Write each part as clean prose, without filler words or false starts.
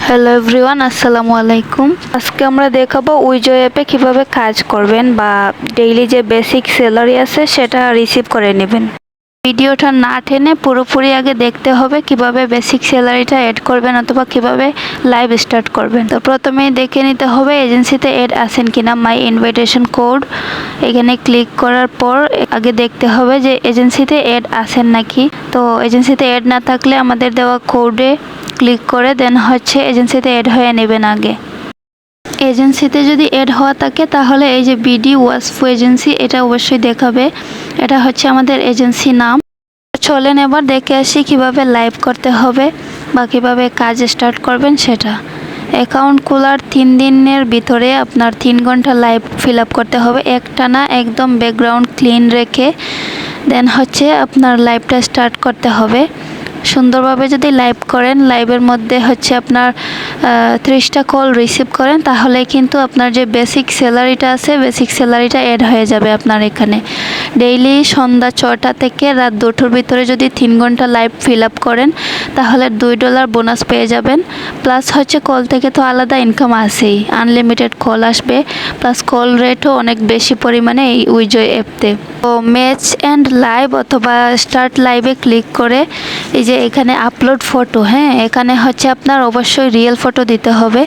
Hello everyone, আসসালামু আলাইকুম। আজকে আমরা দেখাবো উইজো অ্যাপে কিভাবে কাজ করবেন বা ডেইলি যে বেসিক স্যালারি আছে সেটা রিসিভ করে নেবেন। ভিডিওটা না টেনে পুরোপুরি আগে দেখতে হবে কিভাবে বেসিক স্যালারিটা অ্যাড করবেন অথবা কিভাবে লাইভ স্টার্ট করবেন। তো প্রথমেই দেখে নিতে হবে এজেন্সিতে অ্যাড আছেন কিনা। মাই ইনভাইটেশন কোড এখানে ক্লিক করার পর আগে দেখতে হবে যে এজেন্সিতে অ্যাড আছেন নাকি। তো এজেন্সিতে অ্যাড না থাকলে আমাদের দেওয়া কোডে ক্লিক করে দেন এজেন্সিতে অ্যাড হয়ে নেবেন আগে। এজেন্সিতে যদি অ্যাড হওয়া থাকে তাহলে এই যে বিডি ওয়াসফু এজেন্সি এটা অবশ্যই দেখাবে। এটা হচ্ছে আমাদের এজেন্সি নাম। চলেন এবার দেখে আসি কিভাবে লাইভ করতে হবে বা কিভাবে কাজ স্টার্ট করবেন সেটা। অ্যাকাউন্ট খোলার 3 দিনের ভিতরে আপনার 3 ঘন্টা লাইভ ফিল আপ করতে হবে একটানা, একদম ব্যাকগ্রাউন্ড ক্লিন রেখে। দেন আপনার লাইভটা স্টার্ট করতে হবে। সুন্দরভাবে যদি লাইভ করেন, লাইভের মধ্যে আপনার 30টা কল রিসিভ করেন তাহলে কিন্তু আপনার যে বেসিক স্যালারিটা আছে বেসিক স্যালারিটা অ্যাড হয়ে যাবে আপনার এখানে। ডেইলি সন্ধ্যা 6টা থেকে রাত 2টোর ভিতরে যদি 3 ঘন্টা লাইভ ফিল আপ করেন তাহলে $2 বোনাস পেয়ে যাবেন। প্লাস কল থেকে তো আলাদা ইনকাম আসেই, আনলিমিটেড কল আসবে, প্লাস কল রেটও অনেক বেশি পরিমাণে এই উইজো অ্যাপতে। তো ম্যাচ অ্যান্ড লাইভ অথবা স্টার্ট লাইভে ক্লিক করে এই যে এখানে আপলোড ফটো, এখানে আপনার অবশ্যই রিয়েল ফটো দিতে হবে।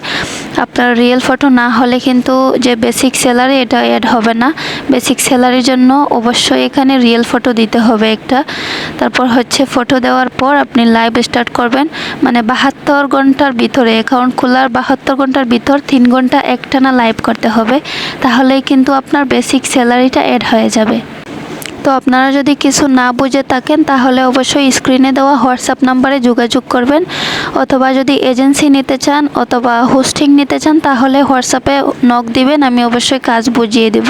আপনার রিয়েল ফটো না হলে কিন্তু যে বেসিক স্যালারি এটা অ্যাড হবে না। বেসিক স্যালারির জন্য অবশ্যই এখানে রিয়েল ফটো দিতে হবে একটা। তারপর ফটো দেওয়ার পর আপনি লাইভ স্টার্ট করবেন। মানে 72 ঘন্টার ভিতরে, অ্যাকাউন্ট খোলার 72 ঘন্টার ভিতর 3 ঘন্টা একটানা লাইভ করতে হবে, তাহলেই কিন্তু আপনার বেসিক স্যালারিটা অ্যাড হয়ে যাবে। তো আপনারা যদি কিছু না বুঝে থাকেন তাহলে অবশ্যই স্ক্রিনে দেওয়া হোয়াটসঅ্যাপ নাম্বারে যোগাযোগ করবেন, অথবা যদি এজেন্সি নিতে চান অথবা হোস্টিং নিতে চান তাহলে হোয়াটসঅ্যাপে নক দিবেন, আমি অবশ্যই কাজ বুঝিয়ে দেব।